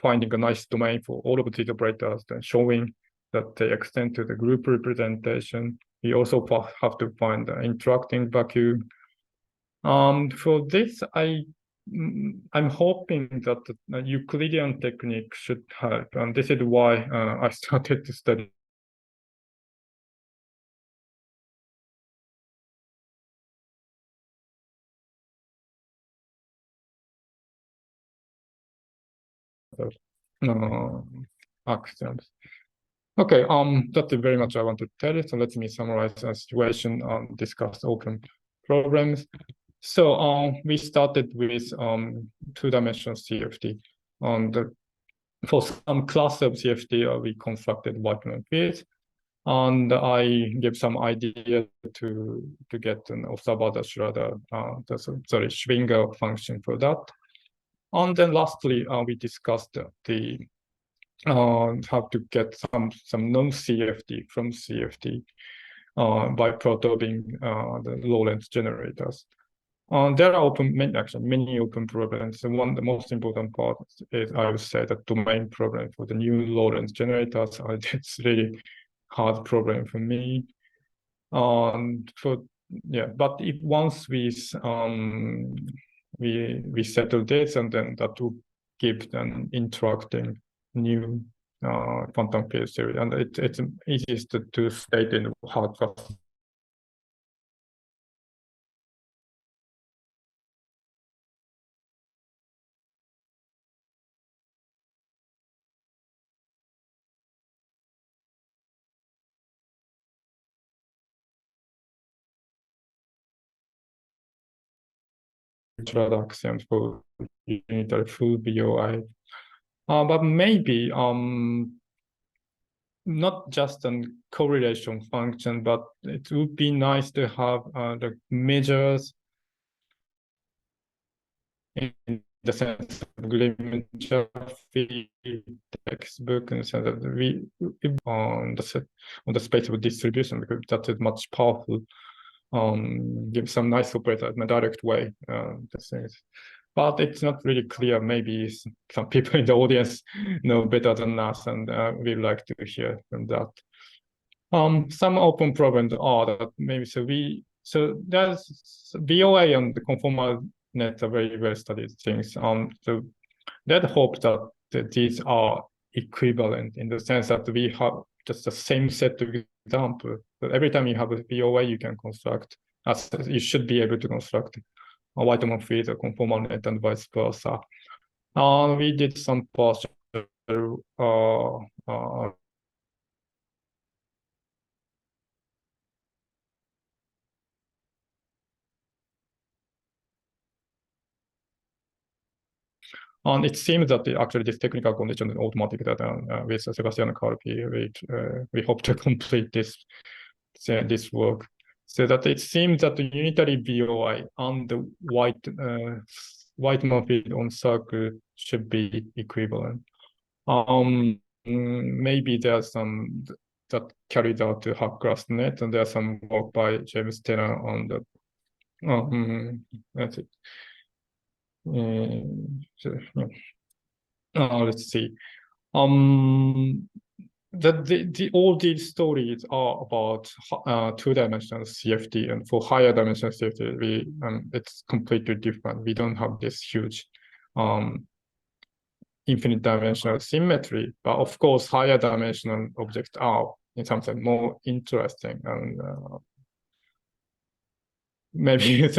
finding a nice domain for all of these operators, then showing that they extend to the group representation, we also have to find the interacting vacuum. For this, I'm hoping that the Euclidean technique should help, and this is why I started to study axioms. Okay, that's very much I want to tell you. So let me summarize the situation and discuss open problems. So we started with two-dimensional CFT. And for some class of CFT, we constructed Wightman fields. And I gave some idea to get an Osterwalder-Schrader, Schwinger function for that. And then lastly, we discussed the how to get some non-CFT from CFT by perturbing the Lorentz generators. There are many open problems. The most important part is, I would say, the domain problem for the new Lorentz generators. It's really hard problem for me. But if once we settle this, and then that will give an interacting new quantum field theory, and it's easiest to state in hard class. Axioms for unitary full BOI, but maybe not just a correlation function, but it would be nice to have the measures in the sense of Glimcher textbook, and so that we on the space of distribution, because that is much powerful. Give some nice operator in a direct way. The things. But it's not really clear. Maybe some people in the audience know better than us, and we'd like to hear from that. Some open problems are that maybe so there's BOA and the conformal net are very well studied things. So that hope that these are equivalent in the sense that we have just the same set of examples. So every time you have a BOA, you can construct, as you should be able to construct a Wightman field, a conformal net, and vice versa. We did some partial and it seems that actually this technical condition is automatic that with Sebastian Carpi, we hope to complete this work. So that it seems that the unitary BOI and the Wightman field on circle should be equivalent. Maybe there's some that carried out to Hackgrass net, and there's some work by James Taylor on the that's it. Let's see. All these stories are about two-dimensional CFT, and for higher dimensional CFT, it's completely different. We don't have this huge infinite dimensional symmetry, but of course, higher dimensional objects are in some sense more interesting, and maybe it's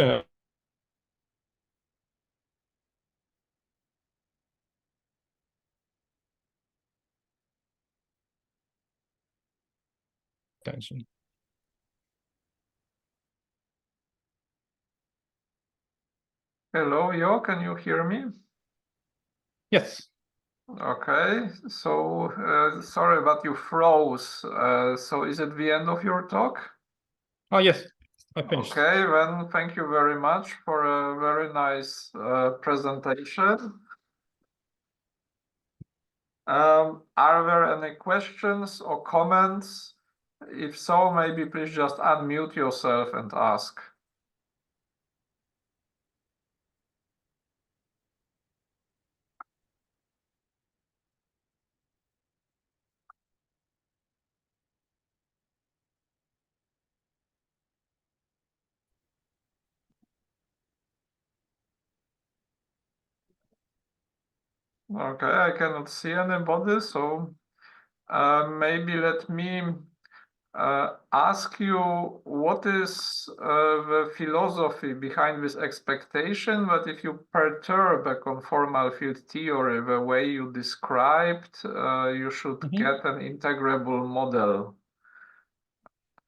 attention. Hello, Yoh, can you hear me? Yes. Okay, so sorry, but you froze. So is it the end of your talk? Oh, yes, I finished. Okay, then thank you very much for a very nice presentation. Are there any questions or comments? If so, maybe please just unmute yourself and ask. Okay, I cannot see anybody, so maybe let me ask you what is the philosophy behind this expectation that if you perturb a conformal field theory the way you described, you should get an integrable model?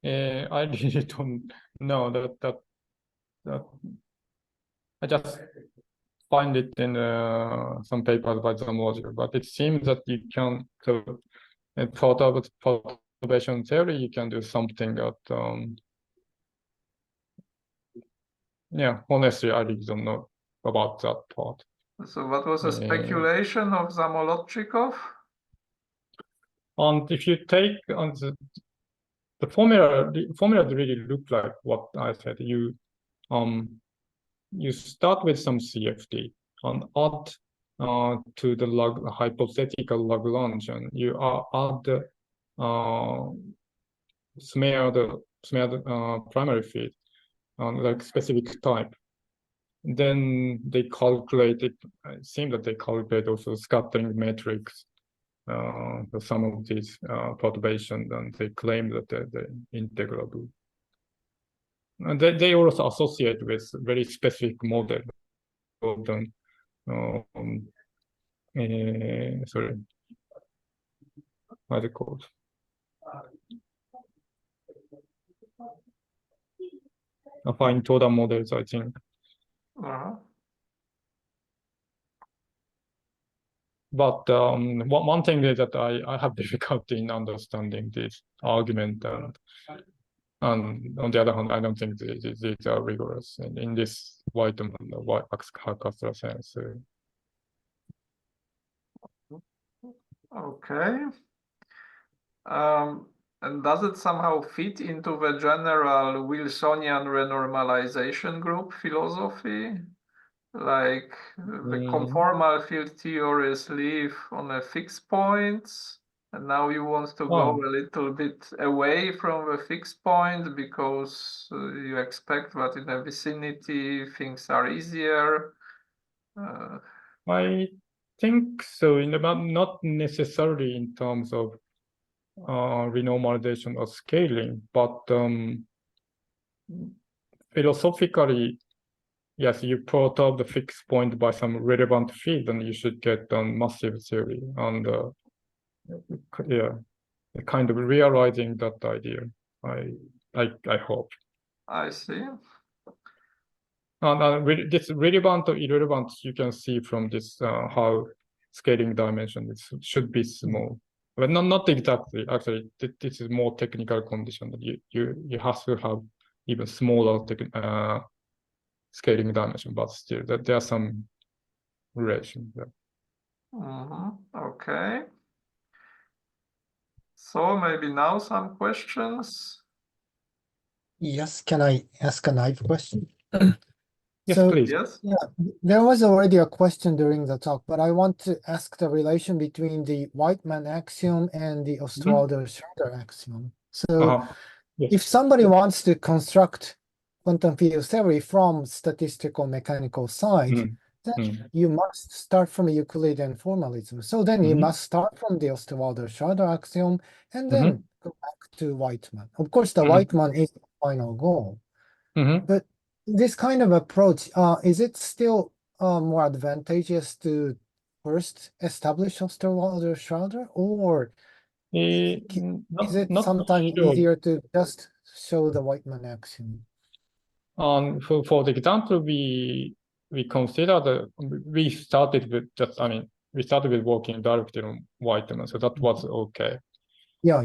I really don't know that I just find it in some papers by Zamorji, but it seems that you can, so in perturbation theory, you can do something that, yeah, honestly, I really don't know about that part. So what was a speculation of Zamolodchikov? And if you take on the formula really look like what I said. You start with some CFD and add to the hypothetical Lagrangian. You add smeared primary feed on like specific type. Then they calculate it. It seems that they calculate also scattering matrix. The sum of these perturbations, and they claim that they're integrable. And they also associate with very specific model of the sorry, what are they called? Fine total models, I think. But one thing is that I have difficulty in understanding this argument, and on the other hand, I don't think these are rigorous in this Wightman White sense. Okay. And does it somehow fit into the general Wilsonian renormalization group philosophy? Like the conformal field theories live on a fixed points, and now you want to go a little bit away from the fixed point because you expect that in the vicinity things are easier. I think so, not necessarily in terms of renormalization or scaling, but philosophically, yes, you perturb the fixed point by some relevant field, and you should get a massive theory. And yeah, kind of realizing that idea. I hope. I see. And this relevant or irrelevant, you can see from this how scaling dimension should be small, but not exactly. Actually, this is more technical condition that you have to have even smaller scaling dimension, but still that there are some relation there. Okay. So maybe now some questions. Yes, can I ask a naive question? Yes, So, please. Yes. yeah, there was already a question during the talk, but I want to ask the relation between the Wightman axiom and the Osterwalder-Schrader axiom. So, Yes. if somebody wants to construct quantum field theory from statistical mechanical side, then you must start from Euclidean formalism. So then you must start from the Osterwalder-Schrader axiom and then go back to Wightman. Of course, the Wightman is the final goal. But this kind of approach, is it still more advantageous to first establish Osterwalder-Schrader, or is it sometimes easier to just show the Wightman axiom? For the example, we consider we started with working directly on Wightman, so that was okay. Yeah.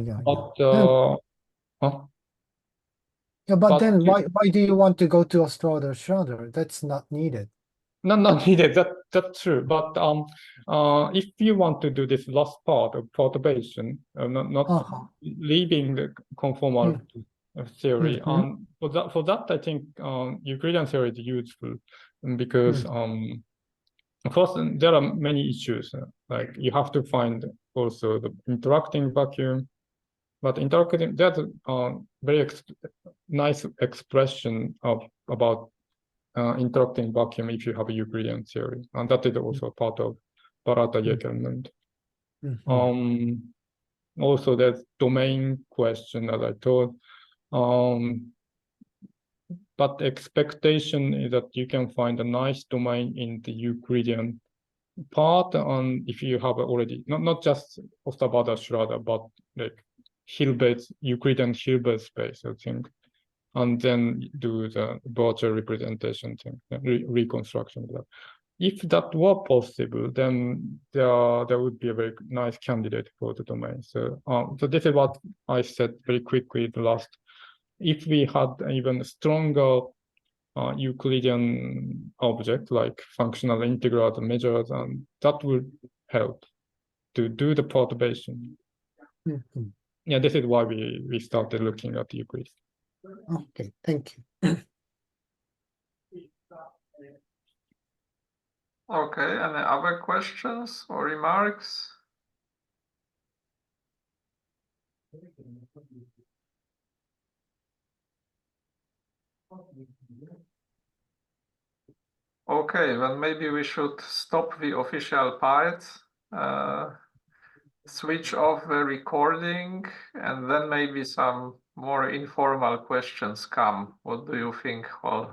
But then why do you want to go to Osterwalder-Schrader? That's not needed. Not needed. That's true. But if you want to do this last part of perturbation, not leaving the conformal theory, for that I think Euclidean theory is useful because first there are many issues. Like you have to find also the interacting vacuum, but interacting there's a very nice expression about interacting vacuum if you have a Euclidean theory, and that is also part of Barata Jäkel mode. Mhm. Also there's domain question, as I told. But expectation is that you can find a nice domain in the Euclidean part, and if you have already not just Osterwalder-Schrader, but like Hilbert, Euclidean Hilbert space, I think, and then do the virtual representation thing, reconstruction of that. If that were possible, then there would be a very nice candidate for the domain. So, so this is what I said very quickly the last. If we had even stronger Euclidean object like functional integrals and measures, and that would help to do the perturbation. Mhm. Yeah, this is why we started looking at Euclid. Okay, thank you. Okay, any other questions or remarks? Okay, then maybe we should stop the official part, switch off the recording, and then maybe some more informal questions come. What do you think, Hol?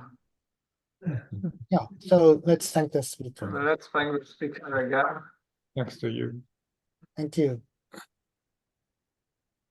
Yeah, so let's thank the speaker. Let's thank the speaker again. Thanks to you. Thank you.